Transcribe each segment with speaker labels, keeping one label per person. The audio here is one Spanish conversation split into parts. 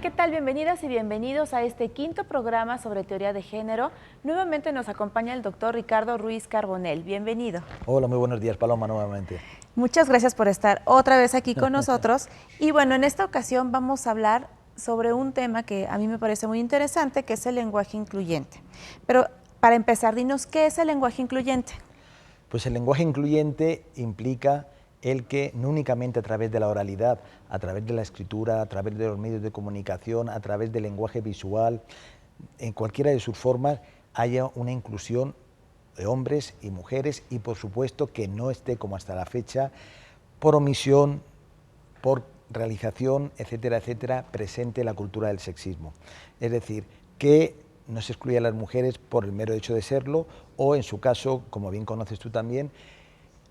Speaker 1: ¿qué tal? Bienvenidas y bienvenidos a este quinto programa sobre teoría de género. Nuevamente nos acompaña el doctor Ricardo Ruiz Carbonell. Bienvenido.
Speaker 2: Hola, muy buenos días, Paloma, nuevamente.
Speaker 1: Muchas gracias por estar otra vez aquí con nosotros. Y bueno, en esta ocasión vamos a hablar sobre un tema que a mí me parece muy interesante, que es el lenguaje incluyente. Pero para empezar, dinos, ¿qué es el lenguaje incluyente?
Speaker 2: Pues el lenguaje incluyente implica el que no únicamente a través de la oralidad, a través de la escritura, a través de los medios de comunicación, a través del lenguaje visual, en cualquiera de sus formas, haya una inclusión de hombres y mujeres y por supuesto que no esté como hasta la fecha por omisión, por realización, etcétera, etcétera, presente la cultura del sexismo. Es decir, que no se excluya a las mujeres por el mero hecho de serlo o en su caso, como bien conoces tú también,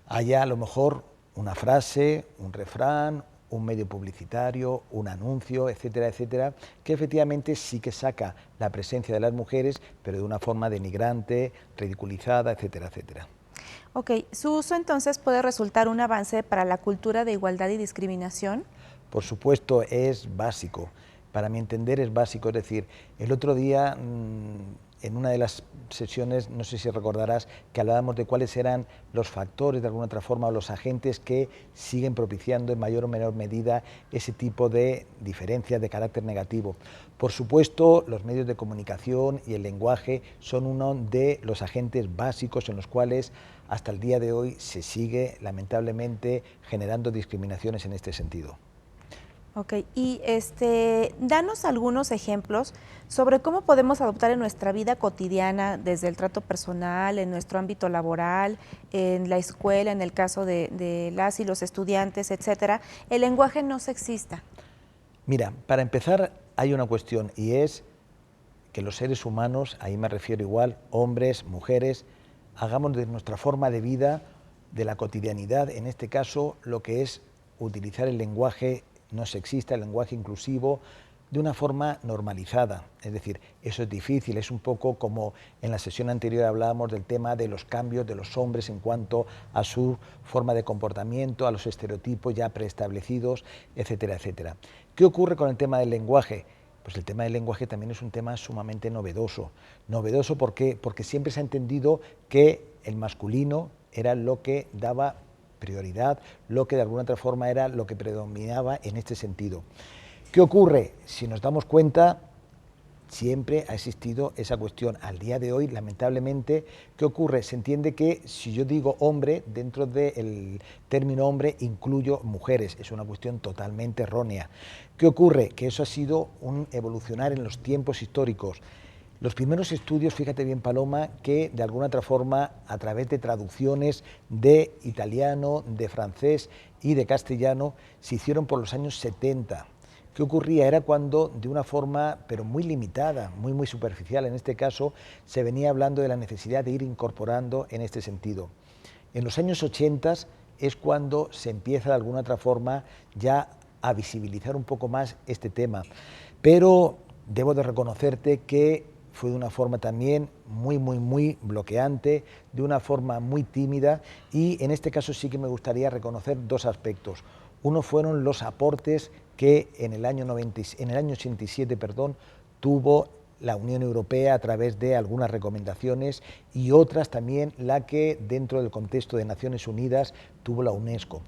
Speaker 2: haya a lo mejor una frase, un refrán, un medio publicitario, un anuncio, etcétera, etcétera, que efectivamente sí que saca la presencia de las mujeres, pero de una forma denigrante, ridiculizada, etcétera, etcétera.
Speaker 1: Ok, ¿su uso entonces puede resultar un avance para la cultura de igualdad y discriminación?
Speaker 2: Por supuesto, es básico. Para mi entender es básico. Es decir, el otro día, en una de las sesiones, no sé si recordarás, que hablábamos de cuáles eran los factores, de alguna otra forma, o los agentes que siguen propiciando en mayor o menor medida ese tipo de diferencias de carácter negativo. Por supuesto, los medios de comunicación y el lenguaje son uno de los agentes básicos en los cuales hasta el día de hoy se sigue, lamentablemente, generando discriminaciones en este sentido.
Speaker 1: Ok, y danos algunos ejemplos sobre cómo podemos adoptar en nuestra vida cotidiana, desde el trato personal, en nuestro ámbito laboral, en la escuela, en el caso de las y los estudiantes, etcétera, el lenguaje no sexista.
Speaker 2: Mira, para empezar hay una cuestión y es que los seres humanos, ahí me refiero igual, hombres, mujeres, hagamos de nuestra forma de vida, de la cotidianidad, en este caso, lo que es utilizar el lenguaje no sexista, el lenguaje inclusivo, de una forma normalizada. Es decir, eso es difícil, es un poco como en la sesión anterior hablábamos del tema de los cambios de los hombres en cuanto a su forma de comportamiento, a los estereotipos ya preestablecidos, etcétera, etcétera. ¿Qué ocurre con el tema del lenguaje? Pues el tema del lenguaje también es un tema sumamente novedoso. Novedoso porque siempre se ha entendido que el masculino era lo que daba prioridad, lo que de alguna otra forma era lo que predominaba en este sentido. ¿Qué ocurre? Si nos damos cuenta, siempre ha existido esa cuestión. Al día de hoy, lamentablemente, ¿qué ocurre? Se entiende que si yo digo hombre, dentro del término hombre incluyo mujeres. Es una cuestión totalmente errónea. ¿Qué ocurre? Que eso ha sido un evolucionar en los tiempos históricos. Los primeros estudios, fíjate bien Paloma, que de alguna otra forma, a través de traducciones de italiano, de francés y de castellano, se hicieron por los años 70. ¿Qué ocurría? Era cuando, de una forma, pero muy limitada, muy superficial en este caso, se venía hablando de la necesidad de ir incorporando en este sentido. En los años 80 es cuando se empieza de alguna otra forma ya a visibilizar un poco más este tema, pero debo de reconocerte que fue de una forma también muy bloqueante, de una forma muy tímida y en este caso sí que me gustaría reconocer dos aspectos. Uno fueron los aportes que en el año 87 tuvo la Unión Europea a través de algunas recomendaciones y otras también la que dentro del contexto de Naciones Unidas tuvo la UNESCO.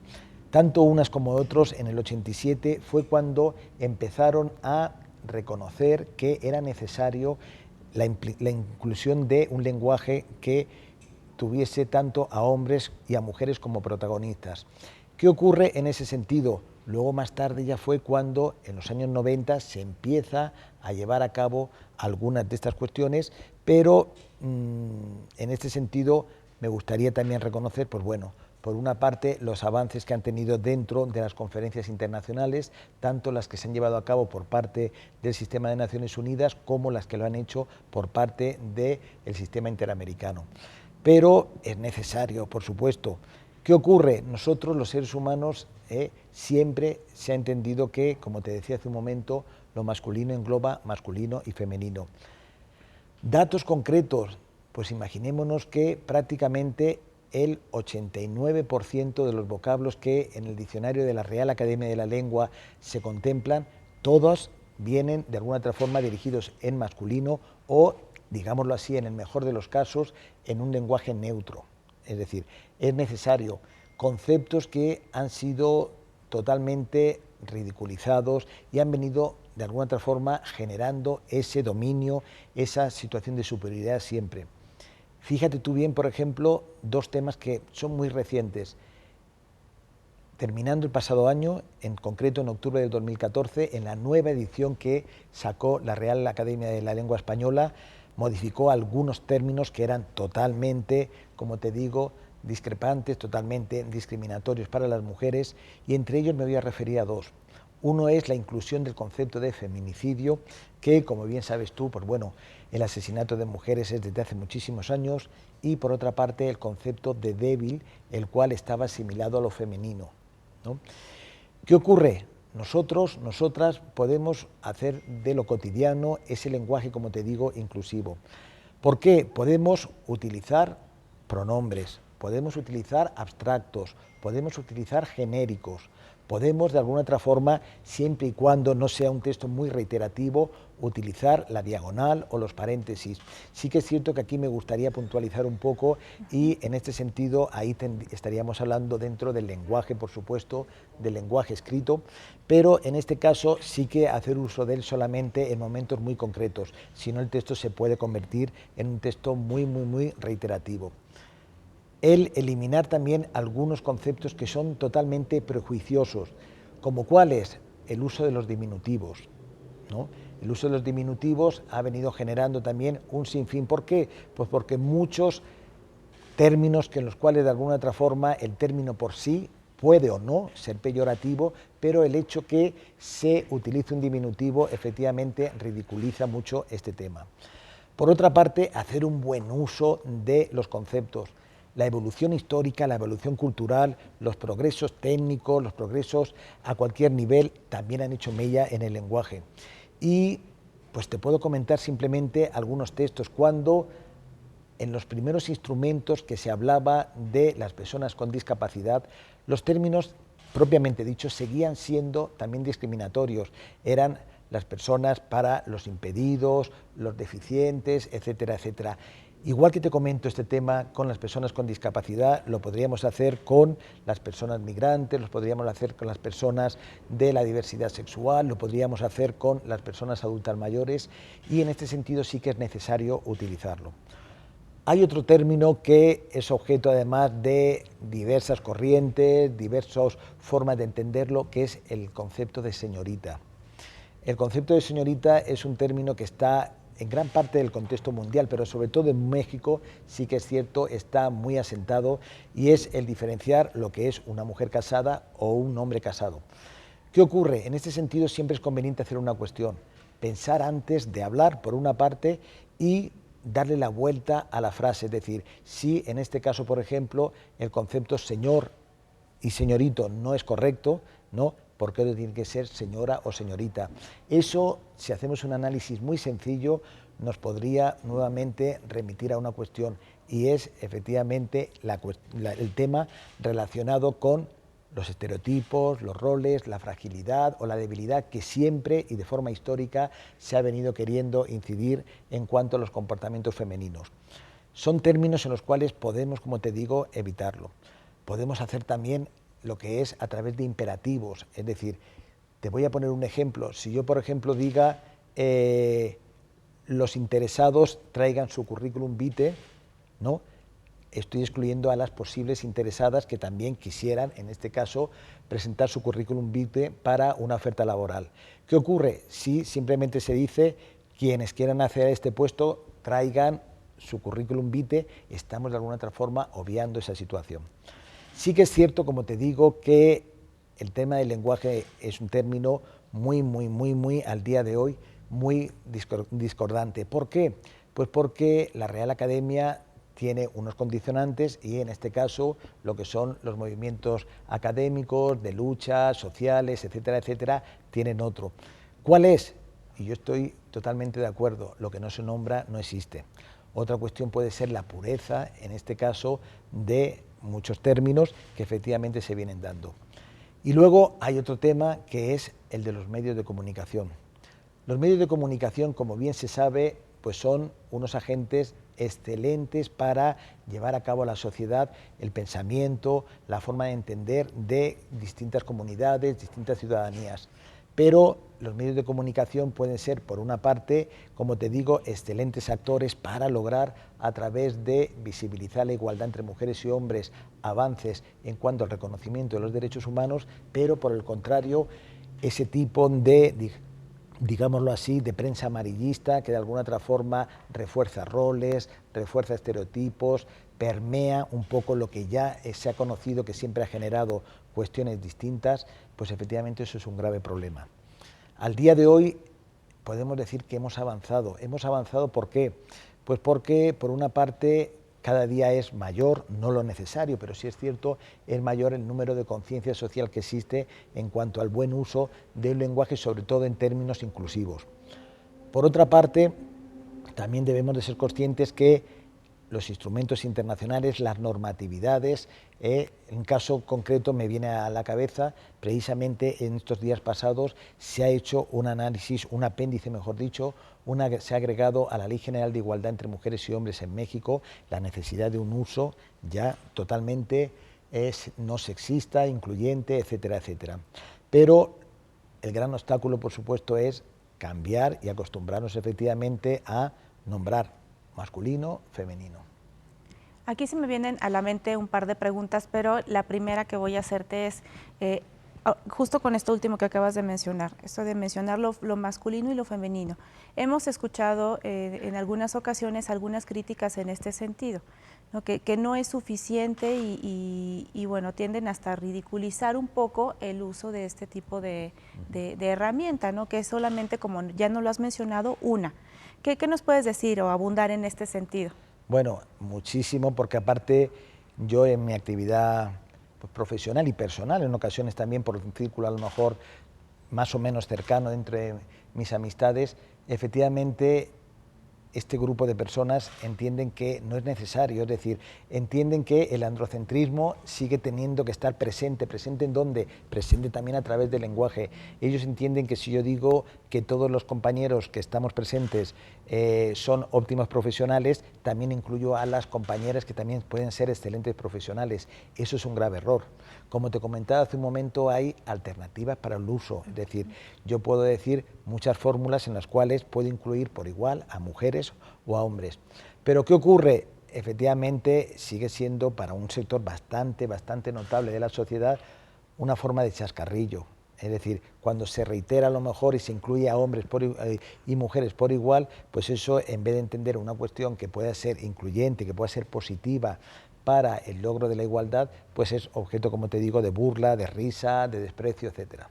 Speaker 2: Tanto unas como otros en el 87 fue cuando empezaron a reconocer que era necesario la inclusión de un lenguaje que tuviese tanto a hombres y a mujeres como protagonistas. ¿Qué ocurre en ese sentido? Luego más tarde ya fue cuando en los años 90 se empieza a llevar a cabo algunas de estas cuestiones, pero en este sentido me gustaría también reconocer, pues bueno, por una parte, los avances que han tenido dentro de las conferencias internacionales, tanto las que se han llevado a cabo por parte del sistema de Naciones Unidas como las que lo han hecho por parte del sistema interamericano. Pero es necesario, por supuesto. ¿Qué ocurre? Nosotros, los seres humanos, siempre se ha entendido que, como te decía hace un momento, lo masculino engloba masculino y femenino. Datos concretos, pues imaginémonos que prácticamente el 89% de los vocablos que en el diccionario de la Real Academia de la Lengua se contemplan, todos vienen de alguna otra forma dirigidos en masculino o, digámoslo así, en el mejor de los casos, en un lenguaje neutro. Es decir, es necesario conceptos que han sido totalmente ridiculizados y han venido de alguna otra forma generando ese dominio, esa situación de superioridad siempre. Fíjate tú bien, por ejemplo, dos temas que son muy recientes. Terminando el pasado año, en concreto en octubre del 2014, en la nueva edición que sacó la Real Academia de la Lengua Española, modificó algunos términos que eran totalmente, como te digo, discrepantes, totalmente discriminatorios para las mujeres, y entre ellos me voy a referir a dos. Uno es la inclusión del concepto de feminicidio, que, como bien sabes tú, pues bueno, el asesinato de mujeres es desde hace muchísimos años, y por otra parte el concepto de débil, el cual estaba asimilado a lo femenino, ¿no? ¿Qué ocurre? Nosotros, nosotras podemos hacer de lo cotidiano ese lenguaje, como te digo, inclusivo. ¿Por qué? Podemos utilizar pronombres, podemos utilizar abstractos, podemos utilizar genéricos, podemos de alguna otra forma, siempre y cuando no sea un texto muy reiterativo, utilizar la diagonal o los paréntesis. Sí que es cierto que aquí me gustaría puntualizar un poco y en este sentido ahí estaríamos hablando dentro del lenguaje, por supuesto, del lenguaje escrito, pero en este caso sí que hacer uso de él solamente en momentos muy concretos, si no el texto se puede convertir en un texto muy reiterativo. El eliminar también algunos conceptos que son totalmente prejuiciosos, como cuáles, el uso de los diminutivos, ¿no? El uso de los diminutivos ha venido generando también un sinfín. ¿Por qué? Pues porque muchos términos que en los cuales de alguna otra forma el término por sí puede o no ser peyorativo, pero el hecho que se utilice un diminutivo efectivamente ridiculiza mucho este tema. Por otra parte, hacer un buen uso de los conceptos. La evolución histórica, la evolución cultural, los progresos técnicos, los progresos a cualquier nivel también han hecho mella en el lenguaje. Y pues te puedo comentar simplemente algunos textos cuando en los primeros instrumentos que se hablaba de las personas con discapacidad, los términos propiamente dichos seguían siendo también discriminatorios. Eran las personas para los impedidos, los deficientes, etcétera, etcétera. Igual que te comento este tema con las personas con discapacidad, lo podríamos hacer con las personas migrantes, lo podríamos hacer con las personas de la diversidad sexual, lo podríamos hacer con las personas adultas mayores y en este sentido sí que es necesario utilizarlo. Hay otro término que es objeto además de diversas corrientes, diversas formas de entenderlo, que es el concepto de señorita. El concepto de señorita es un término que está en gran parte del contexto mundial, pero sobre todo en México sí que es cierto, está muy asentado y es el diferenciar lo que es una mujer casada o un hombre casado. ¿Qué ocurre? En este sentido siempre es conveniente hacer una cuestión, pensar antes de hablar por una parte y darle la vuelta a la frase, es decir, si en este caso, por ejemplo, el concepto señor y señorito no es correcto, ¿no? ¿Por qué tiene que ser señora o señorita? Eso, si hacemos un análisis muy sencillo, nos podría nuevamente remitir a una cuestión y es efectivamente el tema relacionado con los estereotipos, los roles, la fragilidad o la debilidad que siempre y de forma histórica se ha venido queriendo incidir en cuanto a los comportamientos femeninos. Son términos en los cuales podemos, como te digo, evitarlo. Podemos hacer también lo que es a través de imperativos, es decir, te voy a poner un ejemplo. Si yo, por ejemplo, diga los interesados traigan su currículum vitae, ¿no? Estoy excluyendo a las posibles interesadas que también quisieran, en este caso, presentar su currículum vitae para una oferta laboral. ¿Qué ocurre? Si simplemente se dice quienes quieran acceder a este puesto traigan su currículum vitae, estamos de alguna otra forma obviando esa situación. Sí que es cierto, como te digo, que el tema del lenguaje es un término muy al día de hoy, muy discordante. ¿Por qué? Pues porque la Real Academia tiene unos condicionantes y en este caso lo que son los movimientos académicos, de luchas, sociales, etcétera, etcétera, tienen otro. ¿Cuál es? Y yo estoy totalmente de acuerdo, lo que no se nombra no existe. Otra cuestión puede ser la pureza, en este caso, de muchos términos que efectivamente se vienen dando. Y luego hay otro tema que es el de los medios de comunicación. Los medios de comunicación, como bien se sabe, pues son unos agentes excelentes para llevar a cabo a la sociedad el pensamiento, la forma de entender de distintas comunidades, distintas ciudadanías. Pero los medios de comunicación pueden ser, por una parte, como te digo, excelentes actores para lograr, a través de visibilizar la igualdad entre mujeres y hombres, avances en cuanto al reconocimiento de los derechos humanos, pero por el contrario, ese tipo de, digámoslo así, de prensa amarillista que de alguna otra forma refuerza roles, refuerza estereotipos, permea un poco lo que ya se ha conocido, que siempre ha generado cuestiones distintas, pues efectivamente eso es un grave problema. Al día de hoy podemos decir que hemos avanzado. ¿Hemos avanzado por qué? Pues porque, por una parte, cada día es mayor, no lo necesario, pero sí es cierto, es mayor el número de conciencia social que existe en cuanto al buen uso del lenguaje, sobre todo en términos inclusivos. Por otra parte, también debemos de ser conscientes que los instrumentos internacionales, las normatividades, en caso concreto me viene a la cabeza, precisamente en estos días pasados se ha hecho un análisis, un apéndice mejor dicho, se ha agregado a la Ley General de Igualdad entre Mujeres y Hombres en México la necesidad de un uso ya totalmente no sexista, incluyente, etcétera, etcétera. Pero el gran obstáculo, por supuesto, es cambiar y acostumbrarnos efectivamente a nombrar masculino, femenino.
Speaker 1: Aquí se me vienen a la mente un par de preguntas, pero la primera que voy a hacerte es, justo con esto último que acabas de mencionar, esto de mencionar lo masculino y lo femenino. Hemos escuchado en algunas ocasiones algunas críticas en este sentido, ¿no? Que no es suficiente y bueno, tienden hasta a ridiculizar un poco el uso de este tipo de herramienta, ¿no? Que es solamente, como ya no lo has mencionado, una. ¿Qué nos puedes decir o abundar en este sentido?
Speaker 2: Bueno, muchísimo, porque aparte yo en mi actividad pues, profesional y personal, en ocasiones también por un círculo a lo mejor más o menos cercano entre mis amistades, efectivamente este grupo de personas entienden que no es necesario, es decir, entienden que el androcentrismo sigue teniendo que estar presente. ¿Presente en dónde? Presente también a través del lenguaje. Ellos entienden que si yo digo que todos los compañeros que estamos presentes son óptimos profesionales, también incluyo a las compañeras que también pueden ser excelentes profesionales. Eso es un grave error. Como te comentaba hace un momento, hay alternativas para el uso, es decir, yo puedo decir muchas fórmulas en las cuales puedo incluir por igual a mujeres o a hombres. Pero ¿qué ocurre? Efectivamente sigue siendo para un sector bastante notable de la sociedad una forma de chascarrillo. Es decir, cuando se reitera a lo mejor y se incluye a hombres y mujeres por igual, pues eso, en vez de entender una cuestión que pueda ser incluyente, que pueda ser positiva para el logro de la igualdad, pues es objeto, como te digo, de burla, de risa, de desprecio, etcétera.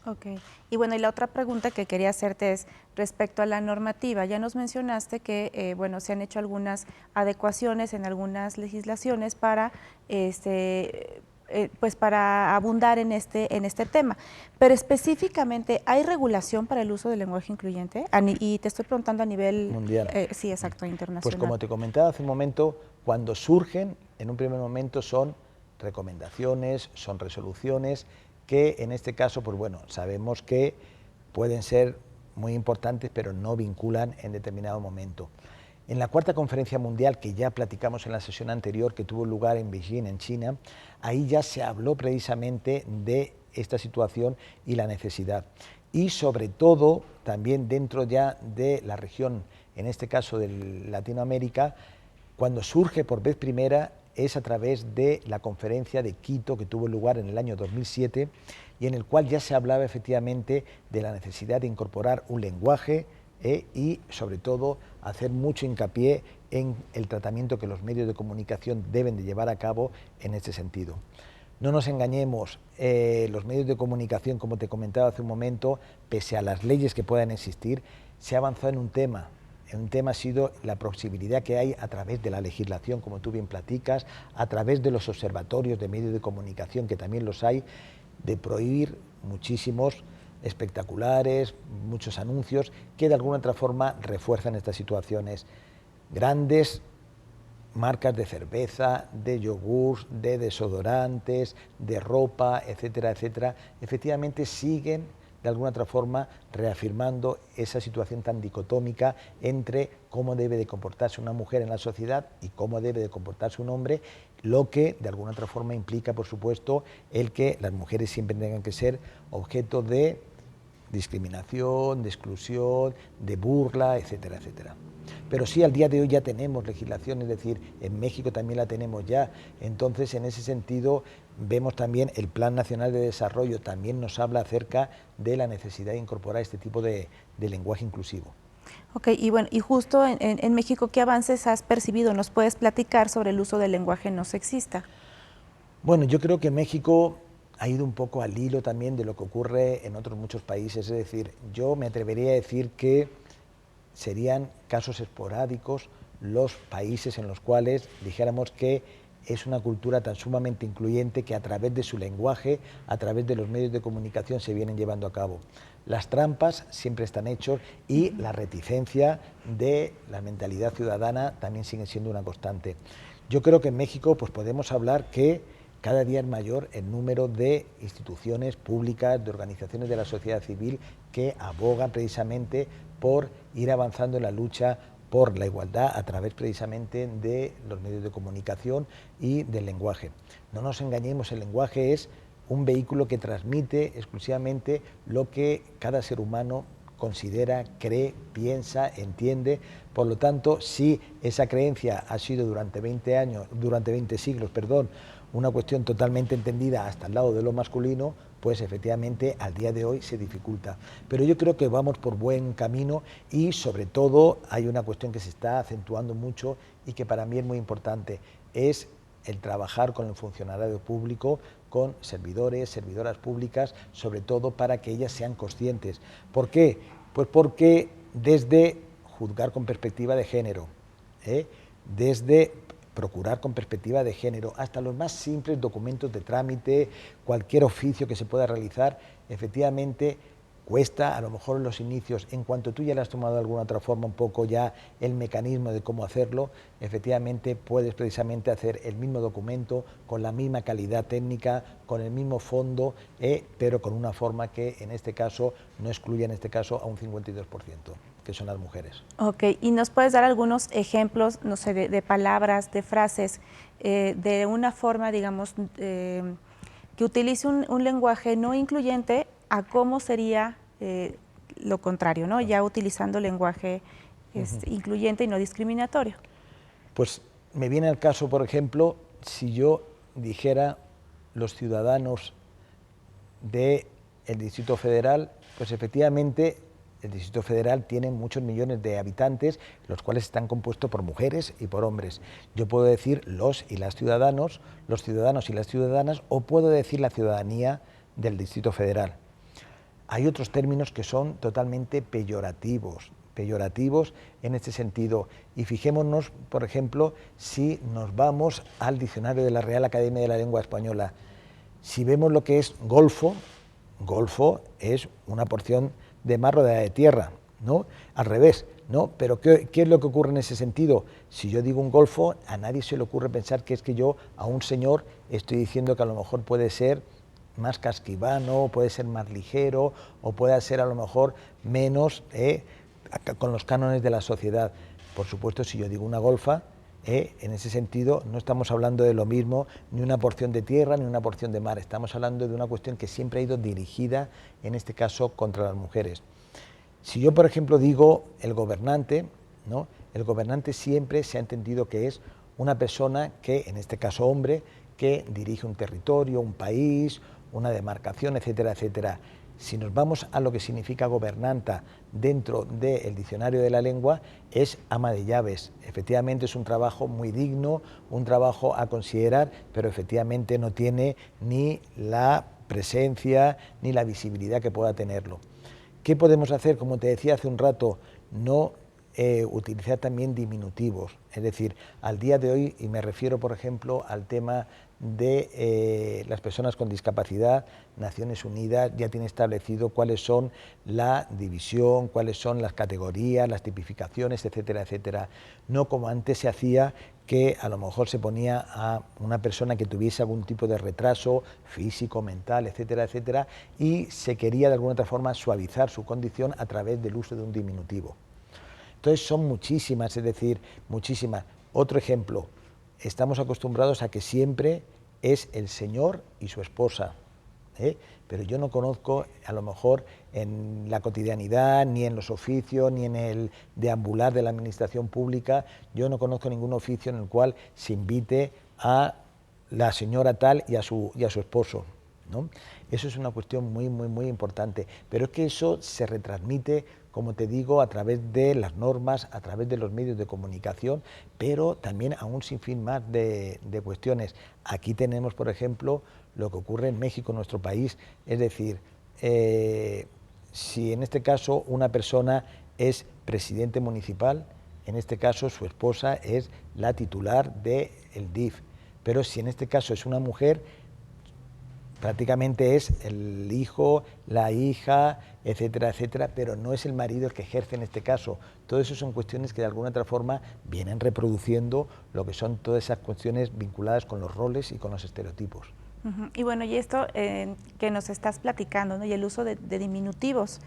Speaker 1: Ok. Y bueno, y la otra pregunta que quería hacerte es respecto a la normativa. Ya nos mencionaste que bueno, se han hecho algunas adecuaciones en algunas legislaciones para pues para abundar en este tema. Pero específicamente, ¿hay regulación para el uso del lenguaje incluyente? Y te estoy preguntando a nivel
Speaker 2: mundial.
Speaker 1: Sí, exacto, internacional.
Speaker 2: Pues como te comentaba hace un momento, cuando surgen, en un primer momento son recomendaciones, son resoluciones que en este caso, pues bueno, sabemos que pueden ser muy importantes, pero no vinculan en determinado momento. En la cuarta conferencia mundial, que ya platicamos en la sesión anterior, que tuvo lugar en Beijing, en China, ahí ya se habló precisamente de esta situación y la necesidad. Y sobre todo, también dentro ya de la región, en este caso de Latinoamérica, cuando surge por vez primera es a través de la conferencia de Quito que tuvo lugar en el año 2007 y en el cual ya se hablaba efectivamente de la necesidad de incorporar un lenguaje y sobre todo hacer mucho hincapié en el tratamiento que los medios de comunicación deben de llevar a cabo en este sentido. No nos engañemos, los medios de comunicación, como te comentaba hace un momento, pese a las leyes que puedan existir, se ha avanzado en un tema. Un tema ha sido la posibilidad que hay a través de la legislación, como tú bien platicas, a través de los observatorios de medios de comunicación, que también los hay, de prohibir muchísimos espectaculares, muchos anuncios, que de alguna otra forma refuerzan estas situaciones. Grandes marcas de cerveza, de yogur, de desodorantes, de ropa, etcétera, etcétera, efectivamente siguen de alguna otra forma reafirmando esa situación tan dicotómica entre cómo debe de comportarse una mujer en la sociedad y cómo debe de comportarse un hombre, lo que de alguna otra forma implica, por supuesto, el que las mujeres siempre tengan que ser objeto de discriminación, de exclusión, de burla, etcétera, etcétera. Pero sí, al día de hoy ya tenemos legislación, es decir, en México también la tenemos ya. Entonces, en ese sentido, vemos también el Plan Nacional de Desarrollo, también nos habla acerca de la necesidad de incorporar este tipo de lenguaje inclusivo.
Speaker 1: Ok, y bueno, y justo en México, ¿qué avances has percibido? ¿Nos puedes platicar sobre el uso del lenguaje no sexista?
Speaker 2: Bueno, yo creo que México ha ido un poco al hilo también de lo que ocurre en otros muchos países, es decir, yo me atrevería a decir que serían casos esporádicos los países en los cuales dijéramos que es una cultura tan sumamente incluyente que a través de su lenguaje, a través de los medios de comunicación se vienen llevando a cabo. Las trampas siempre están hechas y la reticencia de la mentalidad ciudadana también sigue siendo una constante. Yo creo que en México pues podemos hablar que cada día es mayor el número de instituciones públicas, de organizaciones de la sociedad civil que abogan precisamente por ir avanzando en la lucha por la igualdad a través precisamente de los medios de comunicación y del lenguaje. No nos engañemos, el lenguaje es un vehículo que transmite exclusivamente lo que cada ser humano considera, cree, piensa, entiende. Por lo tanto, si esa creencia ha sido durante 20 siglos, una cuestión totalmente entendida hasta el lado de lo masculino, pues efectivamente al día de hoy se dificulta. Pero yo creo que vamos por buen camino y sobre todo hay una cuestión que se está acentuando mucho y que para mí es muy importante, es el trabajar con el funcionariado público, con servidores, servidoras públicas, sobre todo para que ellas sean conscientes. ¿Por qué? Pues porque desde juzgar con perspectiva de género, desde procurar con perspectiva de género, hasta los más simples documentos de trámite, cualquier oficio que se pueda realizar, efectivamente cuesta a lo mejor en los inicios, en cuanto tú ya le has tomado de alguna otra forma un poco ya el mecanismo de cómo hacerlo, efectivamente puedes precisamente hacer el mismo documento con la misma calidad técnica, con el mismo fondo, pero con una forma que en este caso no excluya en este caso a un 52%, que son las mujeres.
Speaker 1: Ok, ¿y nos puedes dar algunos ejemplos, no sé, de palabras, de frases, de una forma, digamos, que utilice un lenguaje no incluyente a cómo sería lo contrario, ¿no? Ya utilizando lenguaje incluyente y no discriminatorio.
Speaker 2: Pues me viene al caso, por ejemplo, si yo dijera los ciudadanos del Distrito Federal, pues efectivamente el Distrito Federal tiene muchos millones de habitantes, los cuales están compuestos por mujeres y por hombres. Yo puedo decir los y las ciudadanos, los ciudadanos y las ciudadanas, o puedo decir la ciudadanía del Distrito Federal. Hay otros términos que son totalmente peyorativos en este sentido. Y fijémonos, por ejemplo, si nos vamos al diccionario de la Real Academia de la Lengua Española. Si vemos lo que es golfo, golfo es una porción de mar rodeada de tierra, ¿no? Al revés, ¿no? Pero ¿qué es lo que ocurre en ese sentido? Si yo digo un golfo, a nadie se le ocurre pensar que es que yo a un señor estoy diciendo que a lo mejor puede ser más casquivano, puede ser más ligero, o puede ser a lo mejor menos con los cánones de la sociedad. Por supuesto, si yo digo una golfa, en ese sentido no estamos hablando de lo mismo, ni una porción de tierra ni una porción de mar, estamos hablando de una cuestión que siempre ha ido dirigida, en este caso, contra las mujeres. Si yo, por ejemplo, digo el gobernante, ¿no? El gobernante siempre se ha entendido que es una persona que, en este caso hombre, que dirige un territorio, un país, una demarcación, etcétera, etcétera. Si nos vamos a lo que significa gobernanta dentro del diccionario de la lengua, es ama de llaves. Efectivamente es un trabajo muy digno, un trabajo a considerar, pero efectivamente no tiene ni la presencia ni la visibilidad que pueda tenerlo. ¿Qué podemos hacer? Como te decía hace un rato, no utilizar también diminutivos. Es decir, al día de hoy, y me refiero, por ejemplo, al tema de las personas con discapacidad, Naciones Unidas ya tiene establecido cuáles son la división, cuáles son las categorías, las tipificaciones, etcétera, etcétera. No como antes se hacía, que a lo mejor se ponía a una persona que tuviese algún tipo de retraso físico, mental, etcétera, etcétera, y se quería de alguna otra forma suavizar su condición a través del uso de un diminutivo. Entonces son muchísimas, es decir, muchísimas. Otro ejemplo, estamos acostumbrados a que siempre es el señor y su esposa, pero yo no conozco, a lo mejor en la cotidianidad, ni en los oficios, ni en el deambular de la administración pública, yo no conozco ningún oficio en el cual se invite a la señora tal y a su esposo, ¿no? Eso es una cuestión muy, muy, muy importante, pero es que eso se retransmite, como te digo, a través de las normas, a través de los medios de comunicación, pero también a un sinfín más de cuestiones. Aquí tenemos, por ejemplo, lo que ocurre en México, nuestro país, es decir, si en este caso una persona es presidente municipal, en este caso su esposa es la titular del DIF, pero si en este caso es una mujer, prácticamente es el hijo, la hija, etcétera, etcétera, pero no es el marido el que ejerce en este caso. Todo eso son cuestiones que de alguna otra forma vienen reproduciendo lo que son todas esas cuestiones vinculadas con los roles y con los estereotipos.
Speaker 1: Y bueno, y esto que nos estás platicando, ¿no? Y el uso de diminutivos,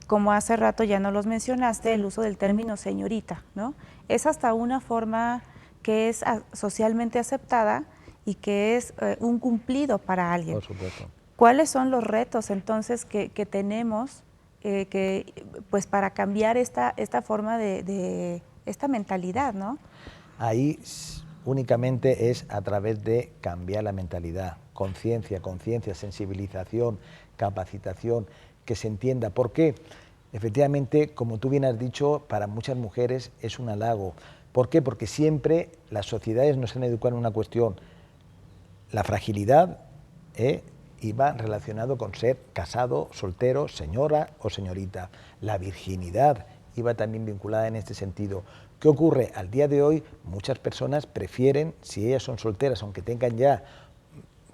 Speaker 1: como hace rato ya no los mencionaste, el uso del término señorita, ¿no? Es hasta una forma que es socialmente aceptada y que es un cumplido para alguien.
Speaker 2: Por supuesto.
Speaker 1: ¿Cuáles son los retos entonces que tenemos pues para cambiar esta forma de esta mentalidad, ¿no?
Speaker 2: Ahí únicamente es a través de cambiar la mentalidad, conciencia, sensibilización, capacitación, que se entienda. ¿Por qué? Efectivamente, como tú bien has dicho, para muchas mujeres es un halago. ¿Por qué? Porque siempre las sociedades nos han educado en una cuestión. La fragilidad iba relacionado con ser casado, soltero, señora o señorita. La virginidad iba también vinculada en este sentido. ¿Qué ocurre? Al día de hoy muchas personas prefieren, si ellas son solteras, aunque tengan ya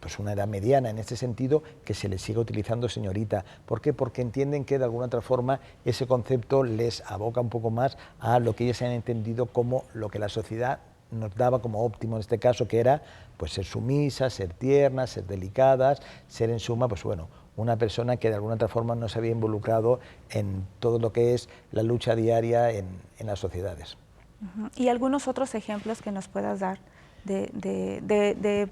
Speaker 2: pues una edad mediana en este sentido, que se les siga utilizando señorita. ¿Por qué? Porque entienden que de alguna otra forma ese concepto les aboca un poco más a lo que ellos han entendido como lo que la sociedad nos daba como óptimo en este caso, que era pues ser sumisas, ser tiernas, ser delicadas, ser en suma, pues bueno, una persona que de alguna otra forma no se había involucrado en todo lo que es la lucha diaria en las sociedades.
Speaker 1: ¿Y algunos otros ejemplos que nos puedas dar de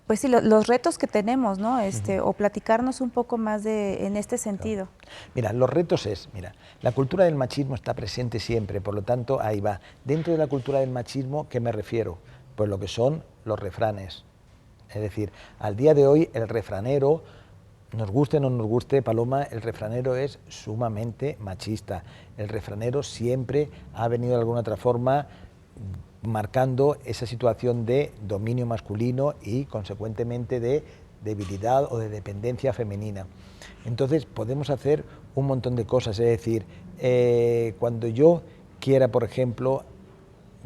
Speaker 1: pues sí, los retos que tenemos, ¿no? O platicarnos un poco más en este sentido?
Speaker 2: Claro. Mira, los retos mira, la cultura del machismo está presente siempre, por lo tanto, ahí va. Dentro de la cultura del machismo, ¿qué me refiero? Pues lo que son los refranes. Es decir, al día de hoy el refranero, nos guste o no nos guste, Paloma, el refranero es sumamente machista. El refranero siempre ha venido de alguna otra forma marcando esa situación de dominio masculino y consecuentemente de debilidad o de dependencia femenina. Entonces podemos hacer un montón de cosas, es decir, cuando yo quiera, por ejemplo,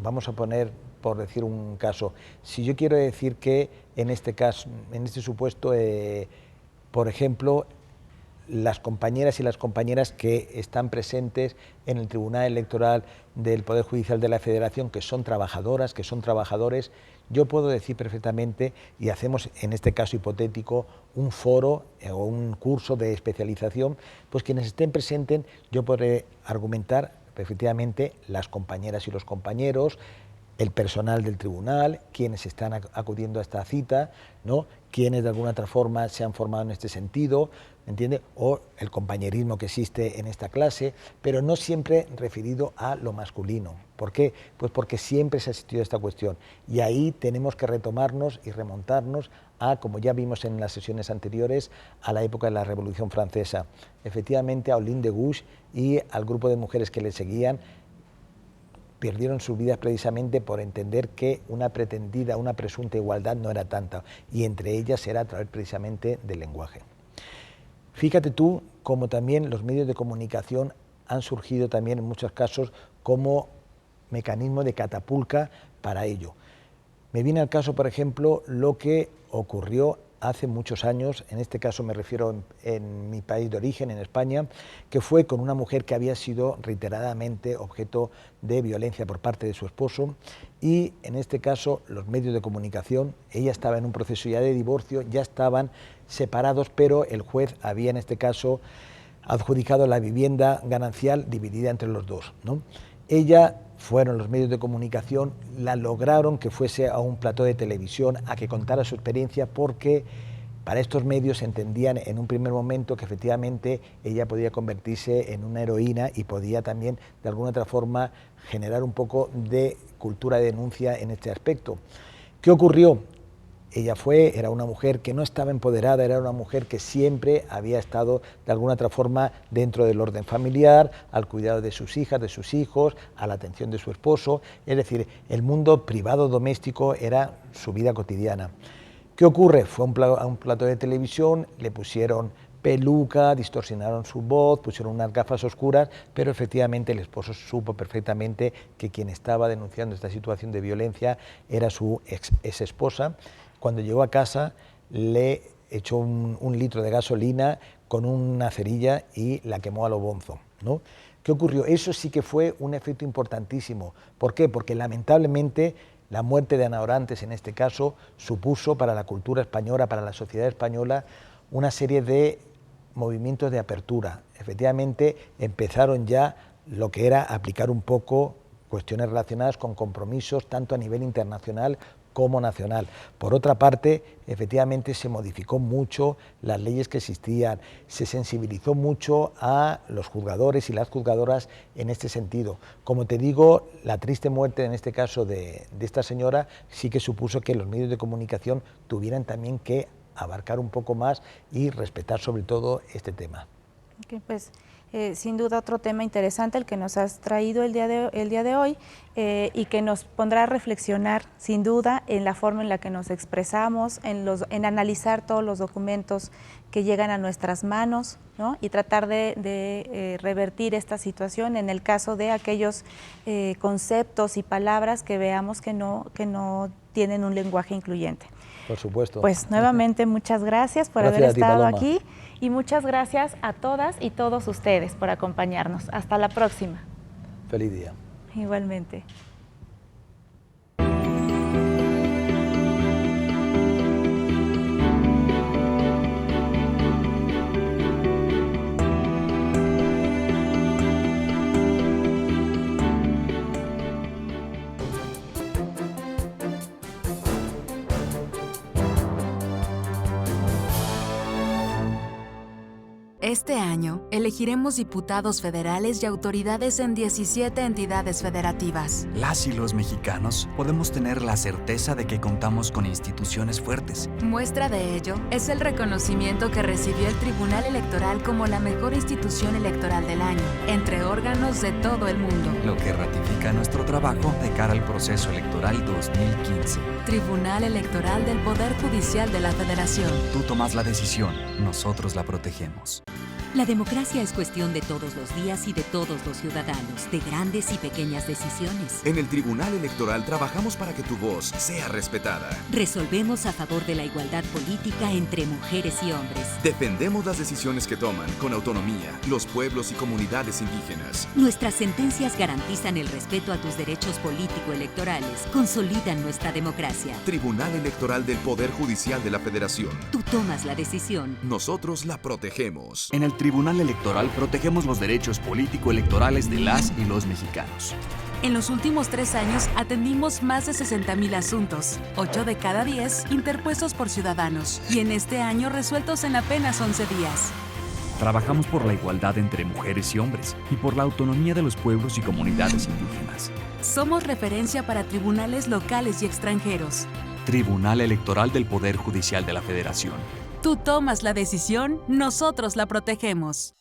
Speaker 2: vamos a poner, por decir un caso, si yo quiero decir que en este caso, en este supuesto, por ejemplo, las compañeras y las compañeras que están presentes en el Tribunal Electoral del Poder Judicial de la Federación, que son trabajadoras, que son trabajadores, yo puedo decir perfectamente, y hacemos en este caso hipotético un foro o un curso de especialización, pues quienes estén presentes, yo podré argumentar efectivamente las compañeras y los compañeros, el personal del tribunal, quienes están acudiendo a esta cita, ¿no? Quienes de alguna otra forma se han formado en este sentido, ¿entiende? O el compañerismo que existe en esta clase, pero no siempre referido a lo masculino. ¿Por qué? Pues porque siempre se ha asistido a esta cuestión. Y ahí tenemos que retomarnos y remontarnos a, como ya vimos en las sesiones anteriores, a la época de la Revolución Francesa. Efectivamente, a Olympe de Gouges y al grupo de mujeres que le seguían, perdieron sus vidas precisamente por entender que una pretendida, una presunta igualdad no era tanta, y entre ellas era a través precisamente del lenguaje. Fíjate tú cómo también los medios de comunicación han surgido también en muchos casos como mecanismo de catapulta para ello. Me viene al caso, por ejemplo, lo que ocurrió hace muchos años, en este caso me refiero en mi país de origen, en España, que fue con una mujer que había sido reiteradamente objeto de violencia por parte de su esposo, y en este caso los medios de comunicación, ella estaba en un proceso ya de divorcio, ya estaban separados, pero el juez había en este caso adjudicado la vivienda ganancial dividida entre los dos, ¿no? Ella, fueron los medios de comunicación, la lograron que fuese a un plató de televisión a que contara su experiencia, porque para estos medios entendían en un primer momento que efectivamente ella podía convertirse en una heroína y podía también de alguna otra forma generar un poco de cultura de denuncia en este aspecto. ¿Qué ocurrió? Ella era una mujer que no estaba empoderada, era una mujer que siempre había estado de alguna otra forma dentro del orden familiar, al cuidado de sus hijas, de sus hijos, a la atención de su esposo, es decir, el mundo privado doméstico era su vida cotidiana. ¿Qué ocurre? Fue a un plató de televisión, le pusieron peluca, distorsionaron su voz, pusieron unas gafas oscuras, pero efectivamente el esposo supo perfectamente que quien estaba denunciando esta situación de violencia era su ex esposa. Cuando llegó a casa le echó un litro de gasolina con una cerilla y la quemó a lo bonzo, ¿no? ¿Qué ocurrió? Eso sí que fue un efecto importantísimo. ¿Por qué? Porque lamentablemente la muerte de Ana Orantes en este caso supuso para la cultura española, para la sociedad española, una serie de movimientos de apertura. Efectivamente empezaron ya lo que era aplicar un poco cuestiones relacionadas con compromisos tanto a nivel internacional como nacional. Por otra parte, efectivamente se modificó mucho las leyes que existían, se sensibilizó mucho a los juzgadores y las juzgadoras en este sentido. Como te digo, la triste muerte en este caso de esta señora sí que supuso que los medios de comunicación tuvieran también que abarcar un poco más y respetar sobre todo este tema.
Speaker 1: Okay, pues sin duda otro tema interesante el que nos has traído el día de hoy y que nos pondrá a reflexionar sin duda en la forma en la que nos expresamos, en analizar todos los documentos que llegan a nuestras manos, ¿no? Y tratar de revertir esta situación en el caso de aquellos conceptos y palabras que veamos que no tienen un lenguaje incluyente.
Speaker 2: Por supuesto.
Speaker 1: Pues nuevamente muchas gracias por haber estado aquí y muchas gracias a todas y todos ustedes por acompañarnos. Hasta la próxima.
Speaker 2: Feliz día.
Speaker 1: Igualmente.
Speaker 3: Este año, elegiremos diputados federales y autoridades en 17 entidades federativas.
Speaker 4: Las y los mexicanos podemos tener la certeza de que contamos con instituciones fuertes.
Speaker 3: Muestra de ello es el reconocimiento que recibió el Tribunal Electoral como la mejor institución electoral del año, entre órganos de todo el mundo.
Speaker 4: Lo que ratifica nuestro trabajo de cara al proceso electoral 2015.
Speaker 3: Tribunal Electoral del Poder Judicial de la Federación.
Speaker 4: Tú tomas la decisión, nosotros la protegemos.
Speaker 5: La democracia es cuestión de todos los días y de todos los ciudadanos, de grandes y pequeñas decisiones.
Speaker 6: En el Tribunal Electoral trabajamos para que tu voz sea respetada.
Speaker 5: Resolvemos a favor de la igualdad política entre mujeres y hombres.
Speaker 6: Defendemos las decisiones que toman con autonomía los pueblos y comunidades indígenas.
Speaker 5: Nuestras sentencias garantizan el respeto a tus derechos político-electorales, consolidan nuestra democracia.
Speaker 6: Tribunal Electoral del Poder Judicial de la Federación.
Speaker 5: Tú tomas la decisión.
Speaker 6: Nosotros la protegemos.
Speaker 4: En el Tribunal Electoral protegemos los derechos político-electorales de las y los mexicanos.
Speaker 3: En los últimos 3 años atendimos más de 60,000 asuntos, 8 de cada 10 interpuestos por ciudadanos, y en este año resueltos en apenas 11 días.
Speaker 4: Trabajamos por la igualdad entre mujeres y hombres y por la autonomía de los pueblos y comunidades indígenas.
Speaker 3: Somos referencia para tribunales locales y extranjeros.
Speaker 4: Tribunal Electoral del Poder Judicial de la Federación.
Speaker 3: Tú tomas la decisión, nosotros la protegemos.